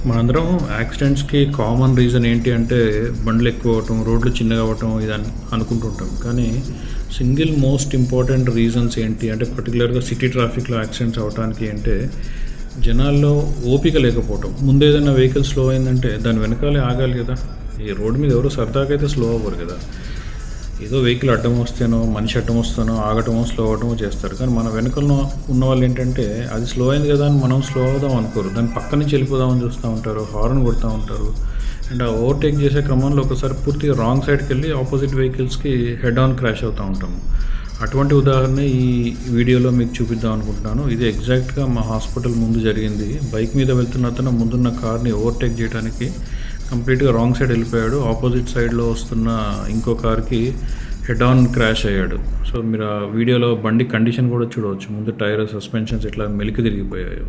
మనందరం యాక్సిడెంట్స్‌కి common reason ఏంటి అంటే బండ్లు ఎక్కువ అవ్వటం, రోడ్లు చిన్నగా అవ్వటం ఇది అనుకుంటుంటాం. కానీ సింగిల్ మోస్ట్ ఇంపార్టెంట్ రీజన్స్ ఏంటి అంటే పర్టికులర్‌గా సిటీ ట్రాఫిక్‌లో యాక్సిడెంట్స్ అవ్వటానికి అంటే జనాల్లో ఓపిక లేకపోవటం. ముందు ఏదైనా వెహికల్ స్లో అయిందంటే దాని వెనకాలే ఆగాలి కదా! ఈ రోడ్డు మీద ఎవరు సరదాగా అయితే స్లో అవ్వరు కదా! ఏదో వెహికల్ అడ్డం వస్తేనో, మనిషి అడ్డం వస్తేనో ఆగటమో, స్లో అవ్వటమో చేస్తారు. కానీ మన వెనకాల ఉన్నవాళ్ళు ఏంటంటే అది స్లో అయింది కదా అని మనం స్లో అవుదాం అనుకోరు. దాని పక్క నుంచి వెళ్ళిపోదామని చూస్తూ ఉంటారు, హార్న్ కొడతా ఉంటారు. అండ్ ఆ ఓవర్టేక్ చేసే క్రమంలో ఒకసారి పూర్తిగా రాంగ్ సైడ్కి వెళ్ళి ఆపోజిట్ వెహికల్స్కి హెడ్ ఆన్ క్రాష్ అవుతూ ఉంటాము. అటువంటి ఉదాహరణ ఈ వీడియోలో మీకు చూపిద్దాం అనుకుంటున్నాను. ఇది ఎగ్జాక్ట్గా మా హాస్పిటల్ ముందు జరిగింది. బైక్ మీద వెళ్తున్న అతను ముందున్న కార్ని ఓవర్టేక్ చేయడానికి కంప్లీట్గా రాంగ్ సైడ్ వెళ్ళిపోయాడు. ఆపోజిట్ సైడ్లో వస్తున్న ఇంకో కార్కి హెడ్ ఆన్ క్రాష్ అయ్యాడు. సో మీరు ఆ వీడియోలో బండి కండిషన్ కూడా చూడవచ్చు. ముందు టైర్, సస్పెన్షన్స్ ఇట్లా మెలికి తిరిగిపోయాయి.